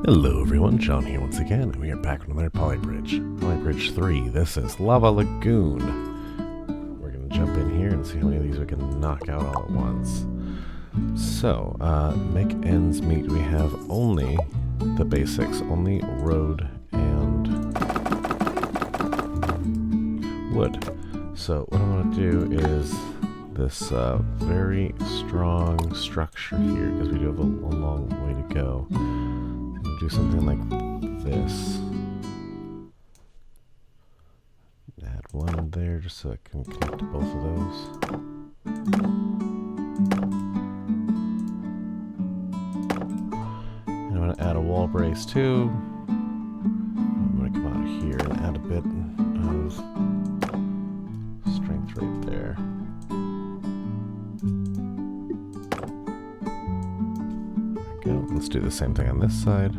Hello everyone, John here once again, and we are back with another Poly Bridge. Poly Bridge 3, this is Lava Lagoon. We're going to jump in here and see how many of these we can knock out all at once. So, make ends meet, we have only the basics, only road and wood. So what I want to do is this very strong structure here, because we do have a long way to go. Do something like this. Add one there just so I can connect to both of those. And I'm going to add a wall brace too. I'm going to come out here and add a bit of strength right there. There we go. Let's do the same thing on this side.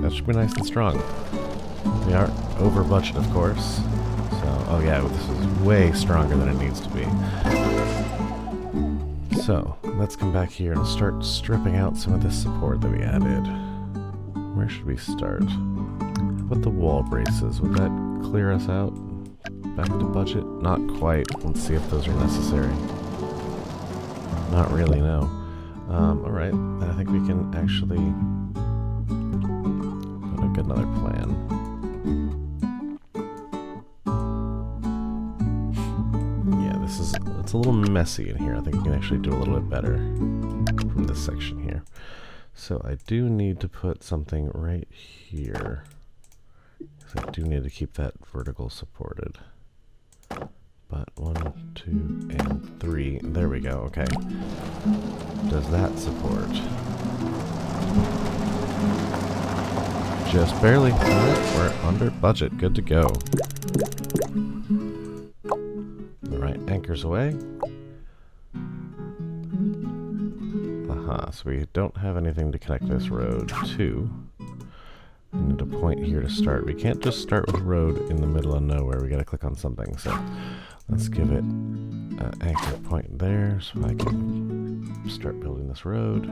That should be nice and strong. We are over budget, of course. So, oh yeah, this is way stronger than it needs to be. So, let's come back here and start stripping out some of this support that we added. Where should we start? How about the wall braces? Would that clear us out? Back to budget? Not quite. Let's see if those are necessary. Not really, no. Alright, I think we can actually get another plan. Yeah, it's a little messy in here. I think we can actually do a little bit better from this section here. So I do need to put something right here, because I do need to keep that vertical supported. But 1, 2, and 3. There we go. Okay. Does that support? Just barely. Alright, we're under budget. Good to go. Alright, anchors away. Aha, so we don't have anything to connect this road to. We need a point here to start. We can't just start with road in the middle of nowhere. We gotta click on something. So let's give it an anchor point there so I can start building this road.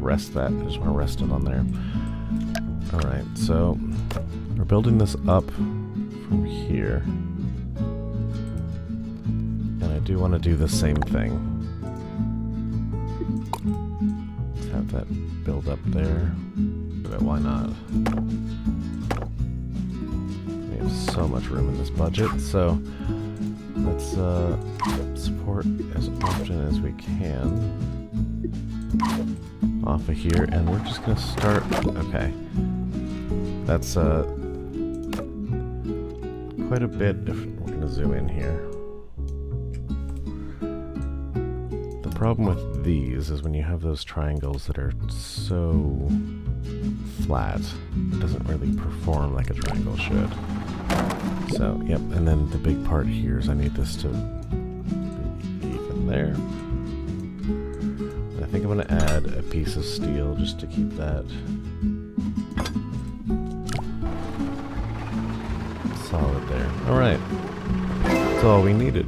Rest that. I just want to rest it on there. Alright, so we're building this up from here. And I do want to do the same thing. Let's have that build up there. But why not? We have so much room in this budget, so let's support as often as we can. Off of here, and we're just gonna start. Okay, that's quite a bit. If we're gonna zoom in here, the problem with these is when you have those triangles that are so flat, it doesn't really perform like a triangle should. So, yep, and then the big part here is I need this to be even there. I think I'm going to add a piece of steel just to keep that solid there. Alright, that's all we needed.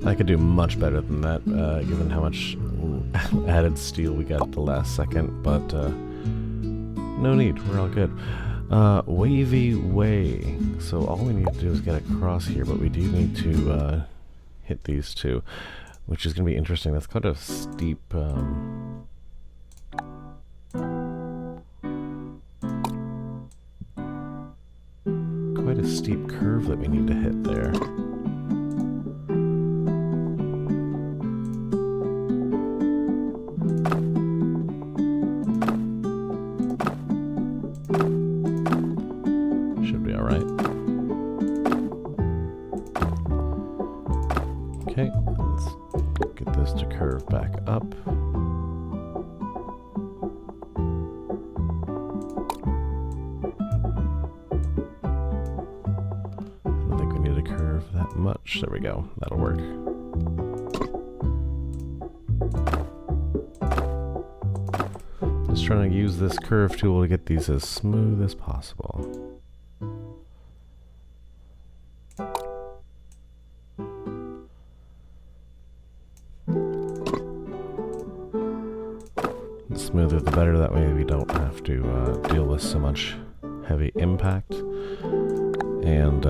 I could do much better than that, given how much added steel we got at the last second, but no need, we're all good. Wavy way. So all we need to do is get across here, but we do need to hit these two. Which is going to be interesting. That's quite a steep, curve that we need to hit there. Should be all right. Okay, let's get this to curve back up. I don't think we need to curve that much. There we go. That'll work. trying to use this curve tool to get these as smooth as possible. The smoother the better, that way we don't have to deal with so much heavy impact. And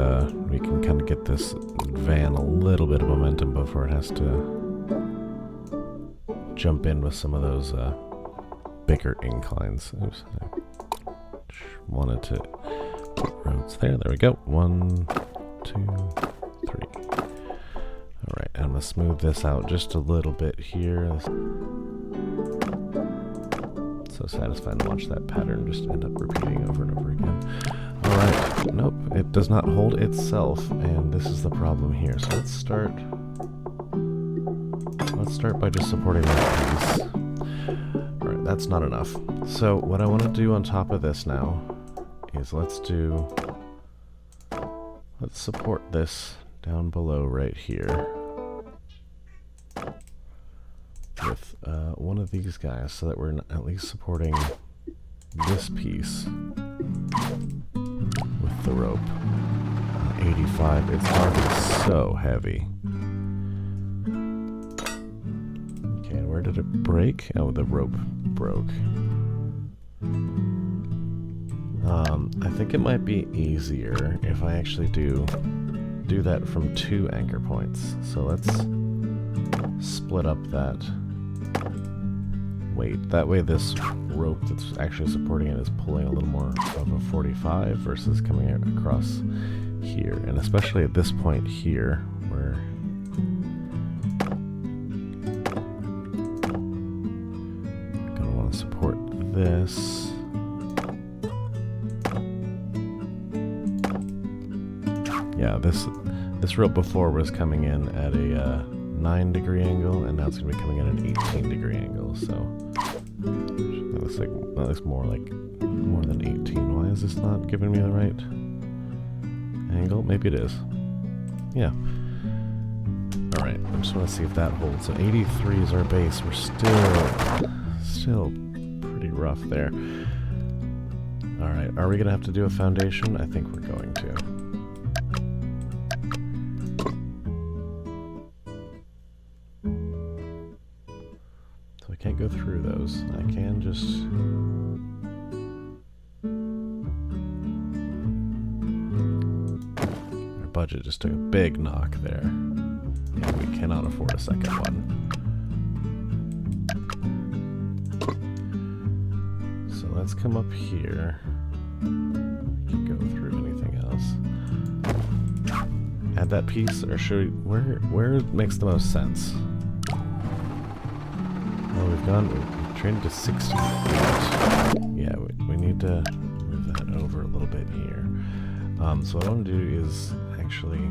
we can kind of get this van a little bit of momentum before it has to jump in with some of those bigger inclines. Oops, I wanted to put roads there. There we go. 1, 2, 3. Alright, I'm going to smooth this out just a little bit here. So satisfying to watch that pattern just end up repeating over and over again. Alright, nope, it does not hold itself, and this is the problem here. So let's start by just supporting that piece. Alright, that's not enough. So what I want to do on top of this now is let's support this down below right here with one of these guys, so that we're at least supporting this piece with the rope. 85, it's already so heavy. Okay, where did it break? Oh, the rope broke. I think it might be easier if I actually do that from 2 anchor points. So let's split up that weight. That way this rope that's actually supporting it is pulling a little more of a 45 versus coming across here. And especially at this point here, where I'm gonna want to support this. Yeah, this rope before was coming in at a 9-degree angle, and now it's going to be coming in at an 18-degree angle, so that looks more than 18. Why is this not giving me the right angle? Maybe it is. Yeah. Alright, I just want to see if that holds. So 83 is our base. We're still pretty rough there. Alright, are we going to have to do a foundation? I think we're going to. Can't go through those. I can just... Our budget just took a big knock there. Yeah, we cannot afford a second one. So let's come up here. We can go through anything else. Add that piece, or should we... Where makes the most sense? Well, we've trained to 60. Yeah, we need to move that over a little bit here. So what I want to do is actually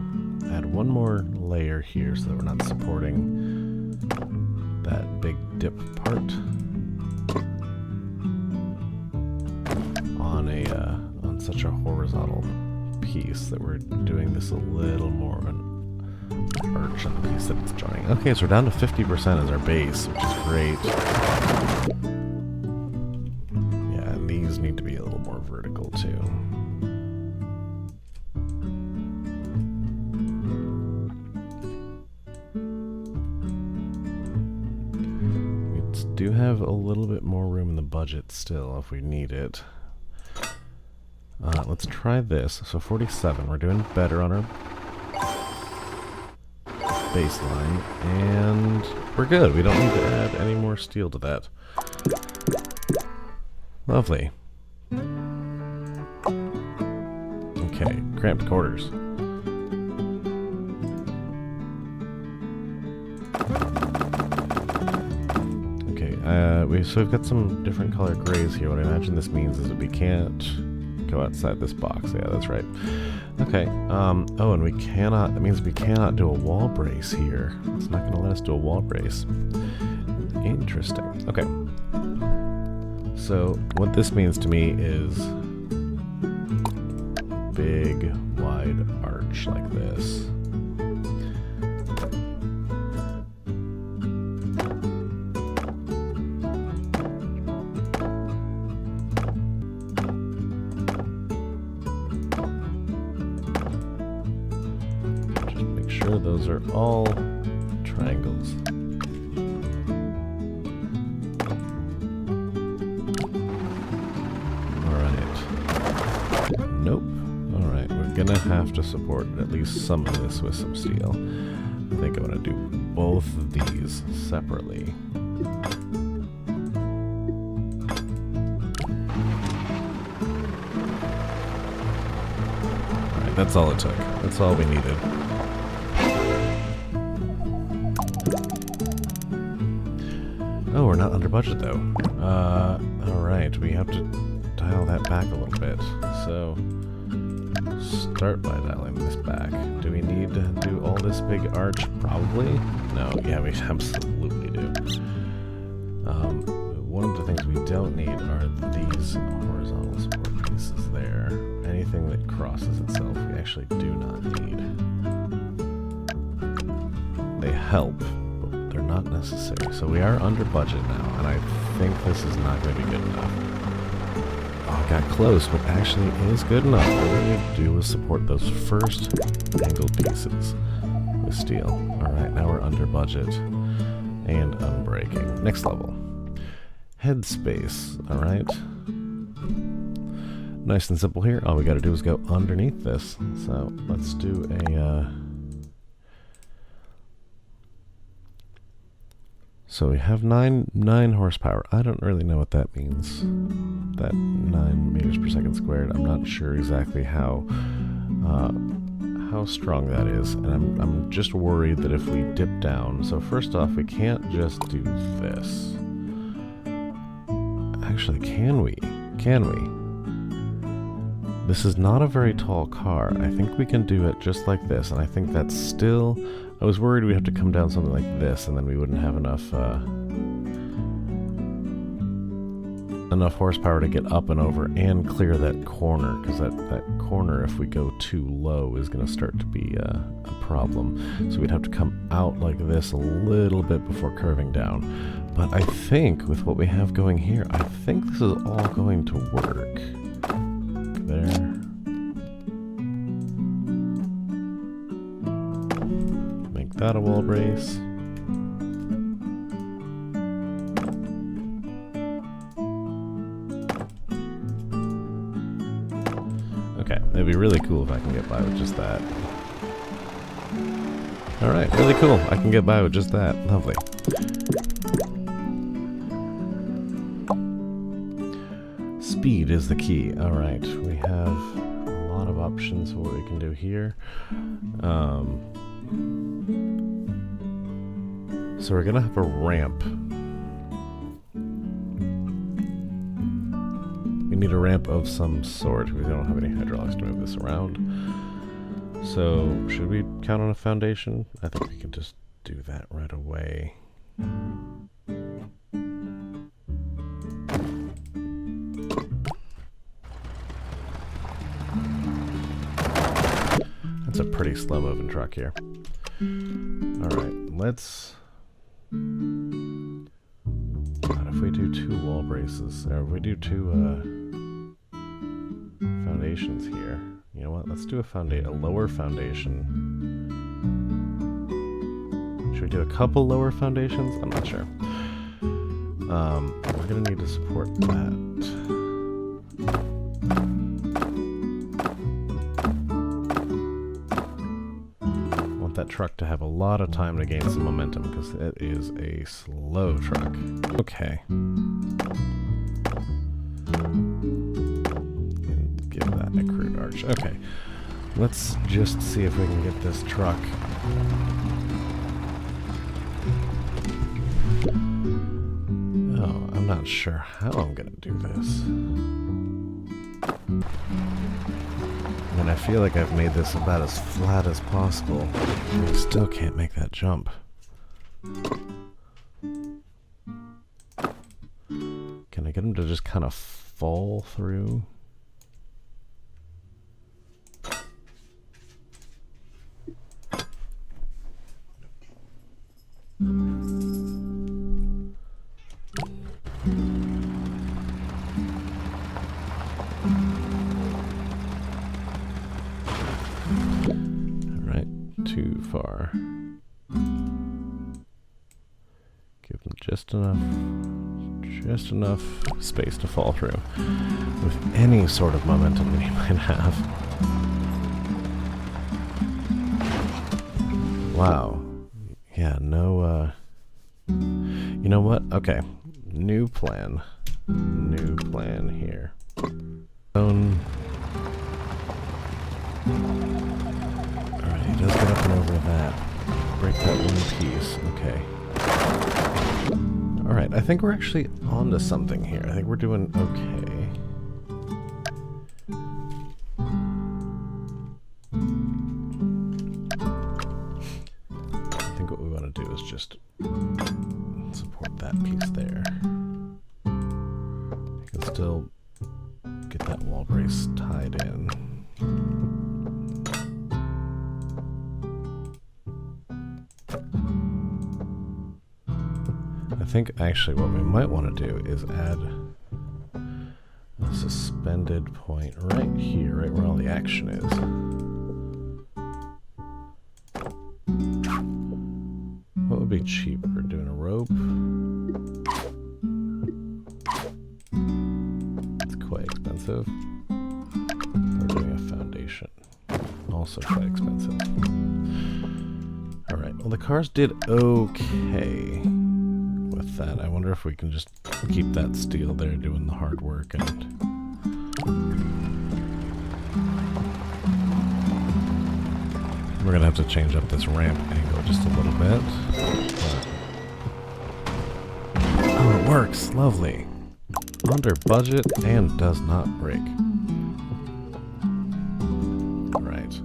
add one more layer here so that we're not supporting that big dip part on such a horizontal piece, that we're doing this a little more of an arch on the piece that it's joining. Okay, so we're down to 50% as our base, which is great. Yeah, and these need to be a little more vertical too. We do have a little bit more room in the budget still if we need it. Let's try this. So 47, we're doing better on our baseline, and we're good. We don't need to add any more steel to that. Lovely. Okay, cramped quarters. Okay, so we've got some different color grays here. What I imagine this means is that we can't go outside this box. Yeah, that's right. Okay, oh, and that means we cannot do a wall brace here. It's not going to let us do a wall brace. Interesting. Okay. So, what this means to me is big, wide arch like this. those are all triangles. Alright. Nope. Alright, we're gonna have to support at least some of this with some steel. I think I'm gonna do both of these separately. Alright, that's all it took. That's all we needed. Oh, we're not under budget though. Alright, we have to dial that back a little bit. So, start by dialing this back. Do we need to do all this big arch? Probably. No, yeah, we absolutely do. One of the things we don't need are these horizontal support pieces there. Anything that crosses itself, we actually do not need. They help, but they're not necessary. So we are under budget now, and I think this is not going to be good enough. Oh, got close, but actually it is good enough. All we need to do is support those first angled pieces with steel. Alright, now we're under budget and unbreaking. Next level. Headspace. Alright. Nice and simple here. All we gotta do is go underneath this. So let's do a... So we have 9 horsepower. I don't really know what that means. That 9 meters per second squared. I'm not sure exactly how strong that is, and I'm just worried that if we dip down. So first off, we can't just do this. Actually, can we? Can we? This is not a very tall car. I think we can do it just like this, and I think that's still... I was worried we'd have to come down something like this, and then we wouldn't have enough horsepower to get up and over and clear that corner, because that corner, if we go too low, is going to start to be a problem. So we'd have to come out like this a little bit before curving down. But I think with what we have going here, I think this is all going to work. There. Make that a wall brace. Okay, it'd be really cool if I can get by with just that. Alright, really cool. I can get by with just that. Lovely. Speed is the key. Alright, we have a lot of options for what we can do here. So we're gonna have a ramp. We need a ramp of some sort. We don't have any hydraulics to move this around. So, should we count on a foundation? I think we can just do that right away. That's a pretty slow moving truck here. Alright, let's... God, if we do 2 wall braces, or if we do 2 foundations here, you know what? Let's do a lower foundation. Should we do a couple lower foundations? I'm not sure. We're gonna need to support that. That truck to have a lot of time to gain some momentum, because it is a slow truck. Okay. And give that a crude arch. Okay. Let's just see if we can get this truck. Oh, I'm not sure how I'm gonna do this. And I feel like I've made this about as flat as possible. I still can't make that jump. Can I get him to just kind of fall through? far. Give them just enough space to fall through with any sort of momentum that you might have. Wow. Yeah, no, you know what? Okay. New plan. New plan here. Alright, he does get up and over that. Break that one piece. Okay. Alright, I think we're actually onto something here. I think we're doing okay. I think what we want to do is just support that piece there. You can still get that wall brace tied in. I think actually what we might want to do is add a suspended point right here, right where all the action is. What would be cheaper? Doing a rope? It's quite expensive. Or doing a foundation? Also quite expensive. Alright, well the cars did okay with that. I wonder if we can just keep that steel there doing the hard work and we're gonna have to change up this ramp angle just a little bit. Oh, it works! Lovely! Under budget and does not break. Alright.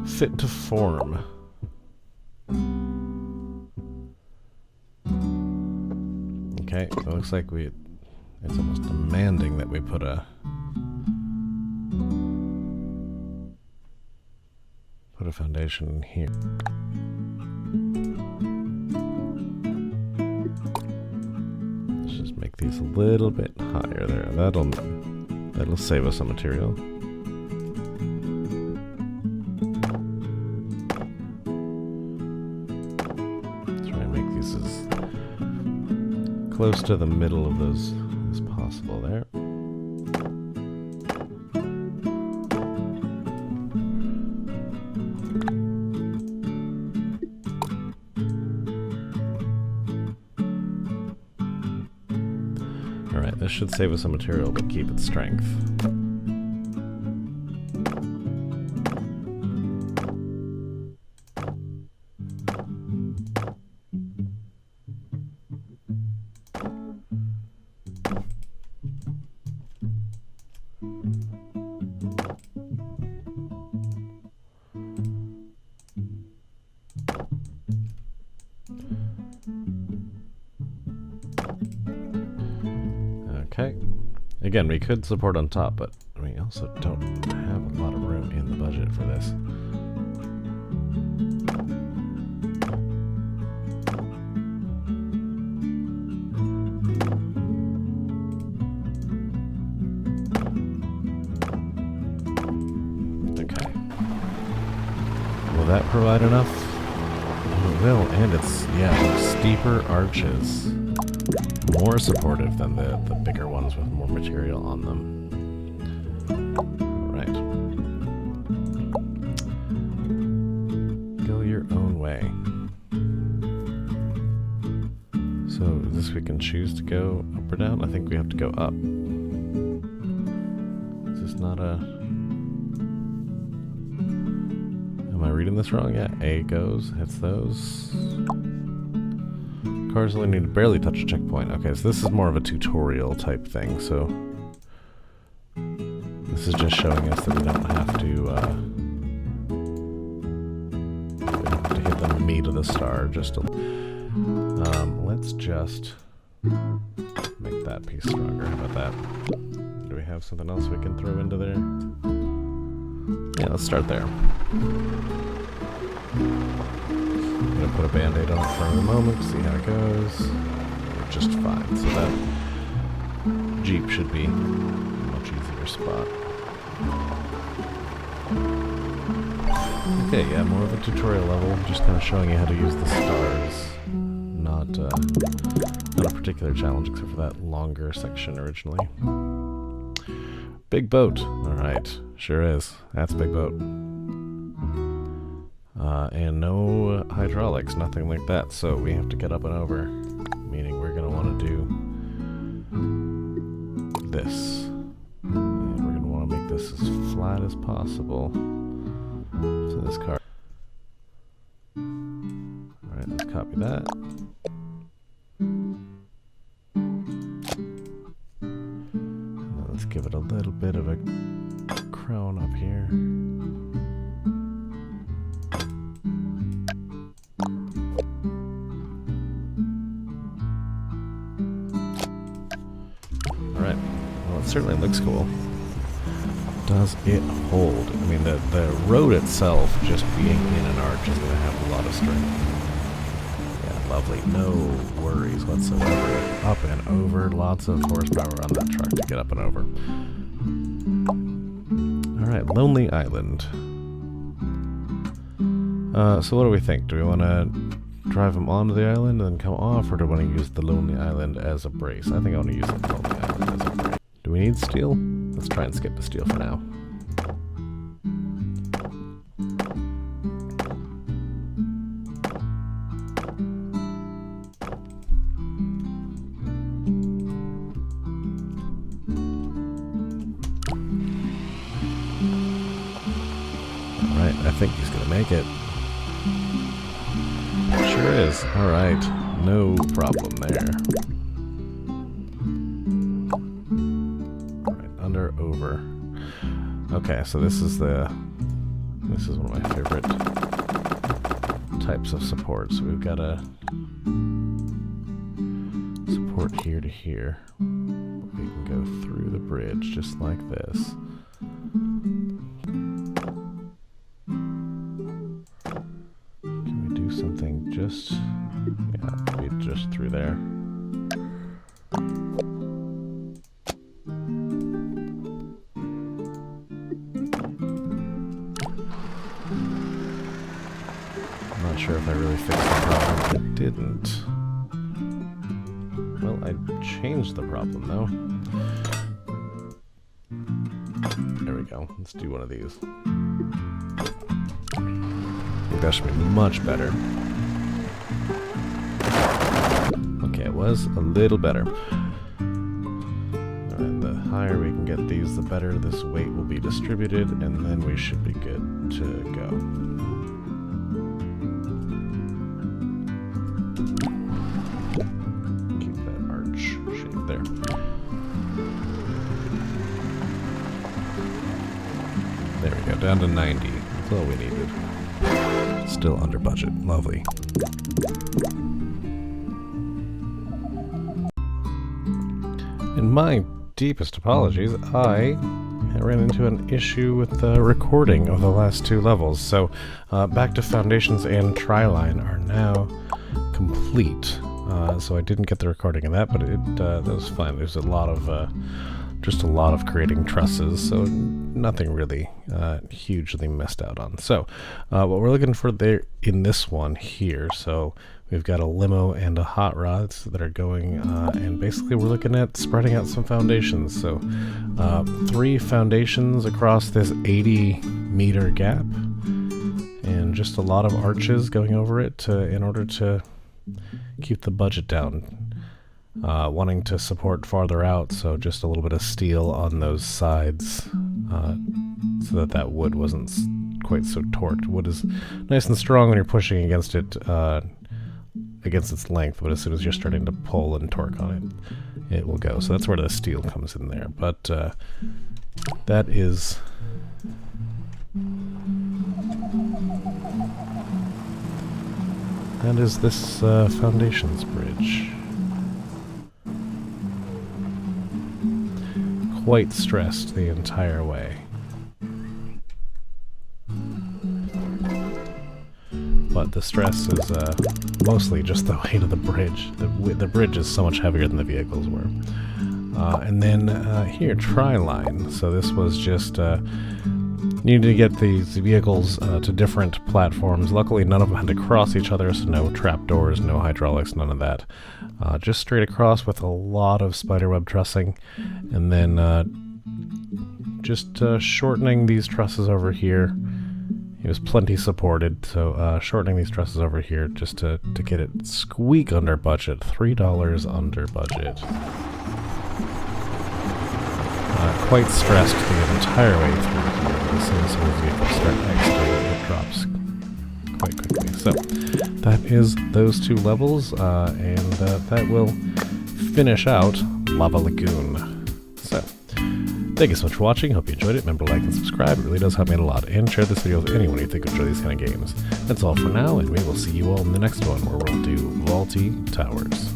Fit to form. Okay, it looks like it's almost demanding that we put a foundation in here. Let's just make these a little bit higher there. That'll save us some material. Try and make these as close to the middle of those as possible there. Alright, this should save us some material but keep its strength. Okay. Again, we could support on top, but we also don't have a lot of room in the budget for this. Okay. Will that provide enough? Oh, it will, and it's, yeah, steeper arches. More supportive than the bigger ones with more material on them. Right. Go your own way. So this we can choose to go up or down? I think we have to go up. Is this not a... Am I reading this wrong? Yeah, A goes, hits those. Cars only need to barely touch a checkpoint. Okay, so this is more of a tutorial type thing, so this is just showing us that we don't have to hit the meat of the star. Just to, let's just make that piece stronger. How about that? Do we have something else we can throw into there? Yeah, let's start there. I'm going to put a band-aid on it for a moment, see how it goes. We're just fine. So that Jeep should be a much easier spot. Okay, yeah, more of a tutorial level, just kind of showing you how to use the stars. Not a particular challenge, except for that longer section originally. Big boat. Alright, sure is. That's a big boat. And no hydraulics, nothing like that, so we have to get up and over. Meaning we're going to want to do this. And we're going to want to make this as flat as possible. So this car. Alright, let's copy that. And let's give it a little bit of a crown up here. Alright, well it certainly looks cool. Does it hold? I mean, the road itself, just being in an arch, is going to have a lot of strength. Yeah, lovely. No worries whatsoever. Up and over. Lots of horsepower on that truck to get up and over. Alright, Lonely Island. So what do we think? Do we want to drive them onto the island and then come off, or do we want to use the Lonely Island as a brace? I think I want to use the Lonely Island as a brace. Do we need steel? Let's try and skip the steel for now. Alright, I think he's gonna make it. Sure is. Alright, no problem there. Under, over. Okay, so this is one of my favorite types of support. So we've got a support here to here. We can go through the bridge just like this. Can we do something just, yeah, maybe just through there. Sure if I really fixed the problem. I didn't. Well, I changed the problem though. There we go. Let's do one of these. I think that should be much better. Okay, it was a little better. Alright, the higher we can get these, the better this weight will be distributed, and then we should be good to go. There. There we go, down to 90. That's all we needed. Still under budget. Lovely. In my deepest apologies, I ran into an issue with the recording of the last two levels. So, back to Foundations and Triline are now complete. So I didn't get the recording of that, but that was fine. There's a lot of just a lot of creating trusses, so nothing really hugely missed out on. So what we're looking for there in this one here, so we've got a limo and a hot rods that are going, and basically we're looking at spreading out some foundations. So 3 foundations across this 80-meter gap, and just a lot of arches going over it in order to keep the budget down. Wanting to support farther out, so just a little bit of steel on those sides, so that wood wasn't quite so torqued. Wood is nice and strong when you're pushing against it, against its length, but as soon as you're starting to pull and torque on it, it will go. So that's where the steel comes in there. But that is... that is this Foundations bridge. Quite stressed the entire way. But the stress is mostly just the weight of the bridge. The bridge is so much heavier than the vehicles were. And then here, Triline. So this was just You need to get these vehicles to different platforms. Luckily, none of them had to cross each other, so no trapdoors, no hydraulics, none of that. Just straight across with a lot of spiderweb trussing, and then just shortening these trusses over here. It was plenty supported, so shortening these trusses over here just to get it squeak under budget. $3 under budget. Quite stressed the entire way through here. As soon as those vehicles start exiting, it drops quite quickly. So that is those two levels, and that will finish out Lava Lagoon. So thank you so much for watching. Hope you enjoyed it. Remember to like and subscribe. It really does help me out a lot. And share this video with anyone you think would enjoy these kind of games. That's all for now, and we will see you all in the next one where we'll do Vaulty Towers.